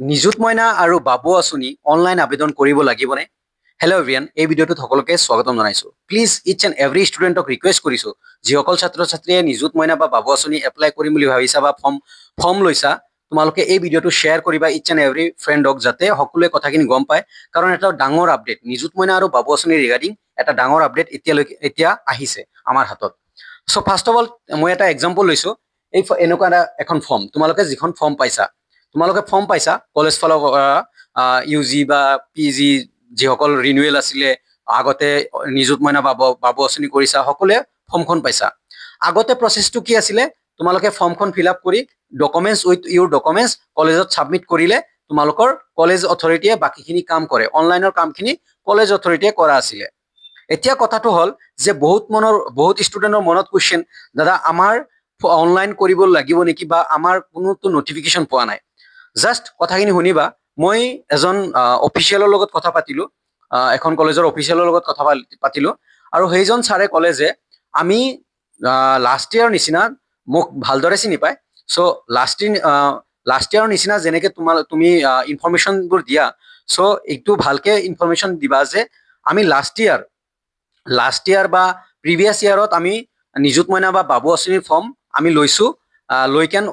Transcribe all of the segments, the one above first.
নিযুত মইনা আৰু বাবু আঁচনি অনলাইন আবেদন কৰিব লাগিবনে? হেল্ল' এভৰিৱান, এই ভিডিঅ'টোত সকলোকে স্বাগতম জনাইছোঁ। প্লিজ ইটছ এণ্ড এভৰি ষ্টুডেণ্টক ৰিকুৱেষ্ট কৰিছোঁ, যিসকল ছাত্ৰ ছাত্ৰীয়ে নিযুত মইনা বা বাবু আঁচনি এপ্লাই কৰিম বুলি ভাবিছা বা ফৰ্ম লৈছা, তোমালোকে এই ভিডিঅ'টো শ্বেয়াৰ কৰিবা ইটছ এণ্ড এভৰি ফ্ৰেণ্ডক, যাতে সকলোৱে কথাখিনি গম পায়। কাৰণ এটা ডাঙৰ আপডেট, নিযুত মইনা আৰু বাবু আঁচনি ৰিগাৰ্ডিং এটা ডাঙৰ আপডেট এতিয়া আহিছে আমাৰ হাতত। চ' ফাৰ্ষ্ট অফ অল মই এটা এক্সাম্পল লৈছোঁ। এনেকুৱা এখন ফৰ্ম, তোমালোকে যিখন ফৰ্ম পাইছা কলেজ ফালৰ পৰা, ইউ জি বা পি জি যিসকল ৰিনুৱেল আছিলে, আগতে নিযুত মইনা বাবু আঁচনি কৰিছা, সকলোৱে ফৰ্মখন পাইছা। আগতে প্ৰচেছটো কি আছিলে? তোমালোকে ফৰ্মখন ফিল আপ কৰি ডকুমেণ্টছ উইথ ইউৰ ডকুমেণ্টছ কলেজত ছাবমিট কৰিলে তোমালোকৰ কলেজ অথৰিটিয়ে বাকীখিনি কাম কৰে। অনলাইনৰ কামখিনি কলেজ অথৰিটিয়ে কৰা আছিলে। এতিয়া কথাটো হ'ল যে বহুত ষ্টুডেণ্টৰ মনত কুৱেশ্যন, দাদা আমাৰ অনলাইন কৰিব লাগিব নেকি, বা আমাৰ কোনোতো নটিফিকেশ্যন পোৱা নাই। জাষ্ট কথাখিনি শুনিবা। মই এজন অফিচিয়েলৰ লগত কথা পাতিলোঁ, এখন কলেজৰ অফিচিয়েলৰ লগত কথা পাতিলোঁ, আৰু সেইজন ছাৰে ক'লে যে আমি লাষ্ট ইয়াৰ নিচিনা, মোক ভালদৰে চিনি পায়। চ' লাষ্ট ইয়াৰৰ নিচিনা যেনেকৈ তুমি ইনফৰমেশ্যনবোৰ দিয়া, চ' এইটো ভালকে ইনফৰমেশ্যন দিবা যে আমি লাষ্ট ইয়াৰ বা প্ৰিভিয়াছ ইয়াৰত আমি নিযুত মইনা বা বাবু আঁচনিৰ ফৰ্ম আমি লৈছোঁ,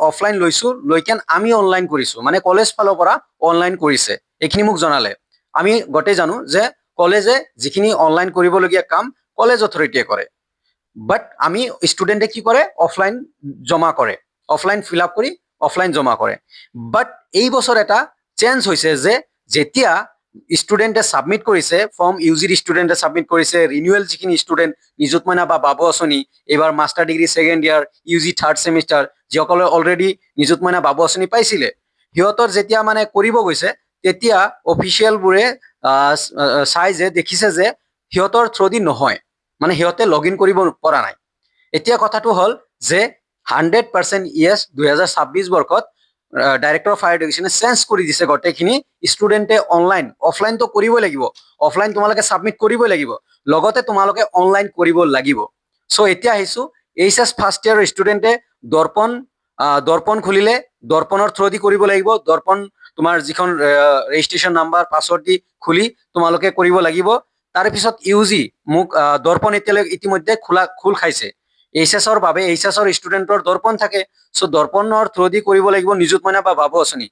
অফলাইন লৈছোঁ, আমি অনলাইন কৰিছোঁ, মানে কলেজ ফালৰ পৰা অনলাইন কৰিছে, এইখিনি মোক জনালে। আমি গোটেই জানো যে কলেজে যিখিনি অনলাইন কৰিবলগীয়া কাম কলেজ অথৰিটিয়ে কৰে, বাট আমি ষ্টুডেণ্টে কি কৰে? অফলাইন ফিল আপ কৰি অফলাইন জমা কৰে। বাট এই বছৰ এটা চেঞ্জ হৈছে যে যেতিয়া ষ্টুডেণ্টে ছাবমিট কৰিছে ফৰ্ম, ইউ জিৰ ষ্টুডেণ্টে ছাবমিট কৰিছে, ৰিনিউৱেল যিখিনি ষ্টুডেণ্ট নিযুত মইনা বা বাবু আঁচনি, এইবাৰ master degree second year, U G third semester, যিসকলে অলৰেডি নিযুত মইনা বাবু আঁচনি পাইছিলে, সিহঁতৰ যেতিয়া মানে কৰিব গৈছে, তেতিয়া অফিচিয়েলবোৰে চাই যে দেখিছে যে সিহঁতৰ থ্ৰুদি নহয়, মানে সিহঁতে লগ ইন কৰিব পৰা নাই। এতিয়া কথাটো হ'ল যে 100% ইয়েছ, 2026 বৰ্ষত ডাইৰেক্টৰ অফ হায়াৰ এডুকেশ্যনে চেঞ্জ কৰি দিছে গোটেইখিনি। ষ্টুডেণ্টে অফলাইনটো কৰিবই লাগিব, অফলাইন তোমালোকে ছাবমিট কৰিবই লাগিব, লগতে তোমালোকে অনলাইন কৰিব লাগিব। চ' এতিয়া আহিছোঁ, HS ফাৰ্ষ্ট ইয়াৰৰ ষ্টুডেণ্টে দৰ্পণ খুলিলে দৰ্পণৰ থ্ৰুদি কৰিব লাগিব। দৰ্পণ তোমাৰ যিখন ৰেজিষ্ট্ৰেশ্যন নাম্বাৰ পাছৱৰ্ড দি খুলি তোমালোকে কৰিব লাগিব। তাৰপিছত ইউ জি, মোক দৰ্পণ ইতিমধ্যে খোল খাইছে। HS-ৰ বাবে, HS-ৰ ষ্টুডেণ্টৰ দৰ্পণ থাকে, চ' দৰ্পণৰ থ্ৰুদি কৰিব লাগিব নিযুত মইনা বা বাবু আঁচনি।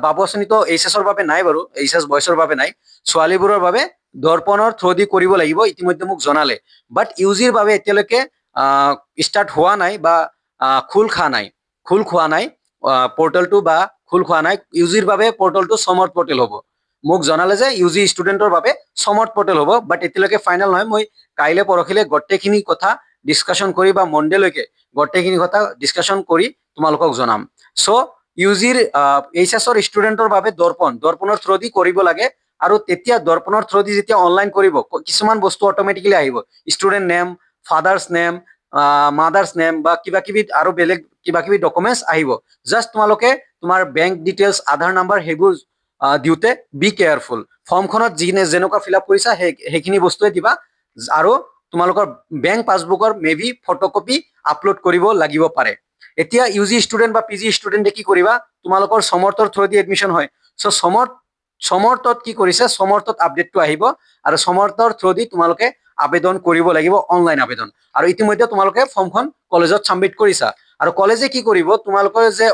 বাবু আঁচনিতো HS-ৰ বাবে নাই বাৰু, HS বয়ছৰ বাবে নাই, ছোৱালীবোৰৰ বাবে দৰ্পণৰ থ্ৰুদি কৰিব লাগিব, ইতিমধ্যে মোক জনালে। বাট ইউ জিৰ বাবে এতিয়ালৈকে ষ্টাৰ্ট হোৱা নাই বা খোল খোৱা নাই পৰ্টেলটো, বা খোল খোৱা নাই। ইউ জিৰ বাবে পৰ্টেলটো সমৰ্থ পৰ্টেল হ'ব। মোক জনালে যে ইউ জি ষ্টুডেণ্টৰ বাবে সমৰ্থ পৰ্টেল হ'ব, বাট এতিয়ালৈকে ফাইনেল নহয়। মই কাইলৈ পৰহিলে গোটেইখিনি কথা ডিছকাশ্যন কৰি, বা মনডেলৈকে গোটেইখিনি কথা ডিছকাশ্যন কৰি তোমালোকক জনাম। চ' ইউ জিৰ HS-ৰ ষ্টুডেণ্টৰ বাবে দৰ্পণৰ থ্ৰুদি কৰিব লাগে, আৰু তেতিয়া দৰ্পণৰ থ্ৰুদি যেতিয়া অনলাইন কৰিব, কিছুমান বস্তু অট'মেটিকেলি আহিব, student name, father's name, mothers name, বা আৰু বেলেগ কিবা কিবি ডকুমেণ্টছ আহিব। জাষ্ট তোমালোকে তোমাৰ বেংক ডিটেইলছ, আধাৰ নাম্বাৰ, সেইবোৰ দিওঁতে বি কেয়াৰফুল। ফৰ্মখনত যেনেকুৱা ফিল আপ কৰিছা সেইখিনি বস্তুৱে দিবা, আৰু তোমালোকৰ বেংক পাছবুকৰ মেবি ফটোকপি আপলোড কৰিব লাগিব পাৰে। এতিয়া ইউ জি ষ্টুডেণ্ট বা পি জি ষ্টুডেণ্টে কি কৰিবা? তোমালোকৰ সমৰ্থৰ থ্ৰুদি এডমিশ্যন হয়, চ' সমৰ্থত কি কৰিছে? সমৰ্থত আপডেটটো আহিব, আৰু সমৰ্থৰ থ্ৰুদি তোমালোকে আবেদন কৰিব লাগিব, অনলাইন আবেদন। আৰু ইতিমধ্যে তোমালোকে ফৰ্মখন কলেজত ছাবমিট কৰিছা, আৰু কলেজে কি কৰিব? তোমালোকৰ যে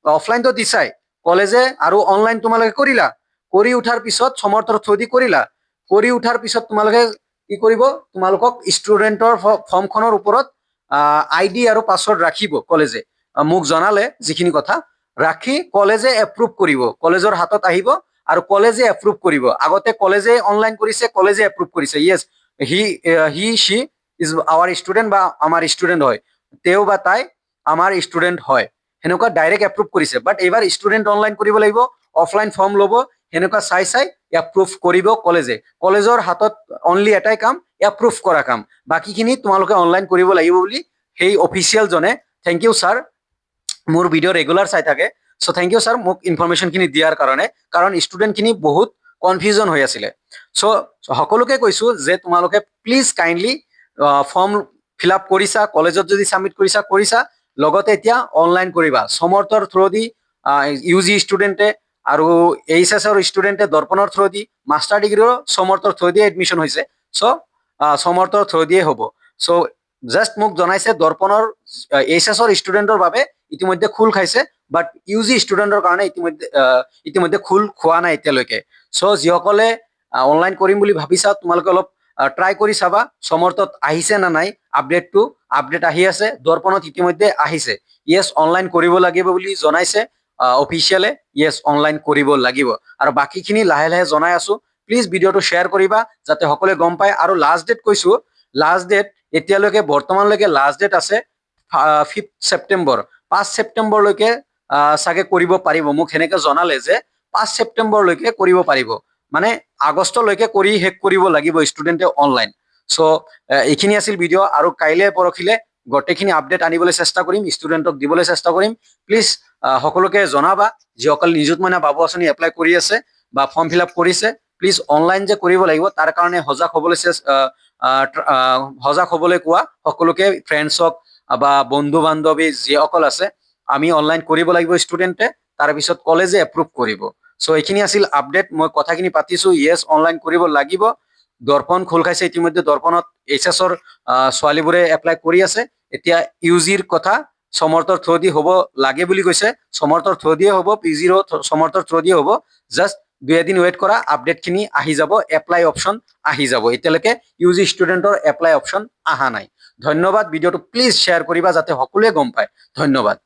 অফলাইনটো দিছাই, কলেজে আৰু অনলাইন তোমালোকে কৰিলা, কৰি উঠাৰ পিছত সমৰ্থৰ থ্ৰুদি কৰি উঠাৰ পিছত তোমালোকে কি কৰিব? তোমালোকক ষ্টুডেণ্টৰ ফৰ্মখনৰ ওপৰত ID আৰু পাছৱৰ্ড ৰাখিব কলেজে। মোক জনালে যিখিনি কথা, ৰাখি কলেজে এপ্ৰুভ কৰিব, কলেজৰ হাতত আহিব, আৰু কলেজে এপ্ৰুভ কৰিব। আগতে কলেজে অনলাইন কৰিছে, কলেজে এপ্ৰুভ কৰিছে, য়েছ হি ইজ আৱাৰ ষ্টুডেণ্ট, বা আমাৰ ষ্টুডেণ্ট হয়, তেওঁ বা তাই আমাৰ ষ্টুডেণ্ট হয়, সেনেকুৱা ডাইৰেক্ট এপ্ৰুভ কৰিছে। বাট এইবাৰ ষ্টুডেণ্ট অনলাইন কৰিব লাগিব, অফলাইন ফৰ্ম ল'ব, সেনেকুৱা চাই এপ্ৰুভ কৰিব কলেজে। কলেজৰ হাতত অনলি এটাই কাম, এপ্ৰুভ কৰা কাম, বাকীখিনি তোমালোকে অনলাইন কৰিব লাগিব বুলি সেই অফিচিয়েলজনে, থেংক ইউ ছাৰ, মোৰ ভিডিঅ' ৰেগুলাৰ চাই থাকে, চ' থেংক ইউ ছাৰ মোক ইনফৰমেশ্যনখিনি দিয়াৰ কাৰণে, কাৰণ ষ্টুডেণ্টখিনি বহুত কনফিউজন হৈ আছিলে। চ' সকলোকে কৈছোঁ যে তোমালোকে please kindly form fill up কৰিছা, কলেজত যদি ছাবমিট কৰিছা, লগতে এতিয়া অনলাইন কৰিবা। সমৰ্থৰ থ্ৰুদি ইউ জি ষ্টুডেণ্টে আৰু এইচএছৰ ষ্টুডেণ্টে দৰ্পণৰ থ্ৰু দি মাষ্টাৰ ডিগ্ৰীৰো সমৰ্থৰ থ্ৰু দিয়ে এডমিশ্যন হৈছে চ' সমৰ্থৰ থ্ৰু দিয়ে হ'ব চ' জাষ্ট মোক জনাইছে দৰ্পণৰ এইচএছৰ ষ্টুডেণ্টৰ বাবে ইতিমধ্যে খোল খাইছে বাট ইউজি ষ্টুডেণ্টৰ কাৰণে ইতিমধ্যে খোল খোৱা নাই এতিয়ালৈকে চ' যিসকলে অনলাইন কৰিম বুলি ভাবিছা তোমালোকে অলপ ট্ৰাই কৰি চাবা সমৰ্থত আহিছে না নাই আপডেট আহি আছে দৰ্পণত ইতিমধ্যে আহিছে য়েছ অনলাইন কৰিব লাগিব বুলি জনাইছে অফিচিয়েলে য়েছ অনলাইন কৰিব লাগিব আৰু বাকীখিনি লাহে লাহে জনাই আছো প্লিজ ভিডিঅ'টো শ্বেয়াৰ কৰিবা যাতে সকলোৱে গম পায় আৰু লাষ্ট ডেট কৈছো লাষ্ট ডেট এতিয়ালৈকে বৰ্তমানলৈকে লাষ্ট ডেট আছে 5 ছেপ্টেম্বৰ 5 ছেপ্টেম্বৰলৈকে চাগে কৰিব পাৰিব মোক সেনেকে জনালে যে 5 ছেপ্টেম্বৰলৈকে কৰিব পাৰিব মানে আগষ্টলৈকে কৰি শেষ কৰিব লাগিব ষ্টুডেণ্টে অনলাইন চ' এইখিনি আছিল ভিডিঅ' আৰু কাইলৈ পৰখিলে গোটেইখিনি আপডেট আনিবলৈ চেষ্টা কৰিম ষ্টুডেণ্টক দিবলৈ চেষ্টা কৰিম প্লিজ সকলোকে জনাবা যিসকল নিযুত মইনা বাবু আঁচনি এপ্লাই কৰি আছে বা ফৰ্ম ফিল আপ কৰিছে প্লিজ অনলাইন যে কৰিব লাগিব তাৰ কাৰণে সজাগ হ'বলৈ কোৱা সকলোকে ফ্ৰেণ্ডছক বা বন্ধু বান্ধৱী যিসকল আছে আমি অনলাইন কৰিব লাগিব ষ্টুডেণ্টে তাৰপিছত কলেজে এপ্ৰুভ কৰিব চ' এইখিনি আছিল আপডেট মই কথাখিনি পাতিছো য়েছ অনলাইন কৰিব লাগিব দৰ্পণ খোল খাইছে ইতিমধ্যে দৰ্পণত এইচএছৰ ছোৱালীবোৰে এপ্লাই কৰি আছে এতিয়া ইউজিৰ কথা সমৰ্থৰ থ্ৰু দি হ'ব লাগে বুলি কৈছে সমৰ্থৰ থ্ৰু দিয়ে হ'ব পিজিৰো সমৰ্থৰ থ্ৰু দিয়ে হ'ব জাষ্ট 2 এদিন ৱেইট কৰা আপডেটখিনি আহি যাব এপ্লাই অপশ্যন আহি যাব এতিয়ালৈকে ইউজি ষ্টুডেণ্টৰ এপ্লাই অপশ্যন অহা নাই ধন্যবাদ ভিডিঅ'টো প্লিজ শ্বেয়াৰ কৰিবা যাতে সকলোৱে গম পায় ধন্যবাদ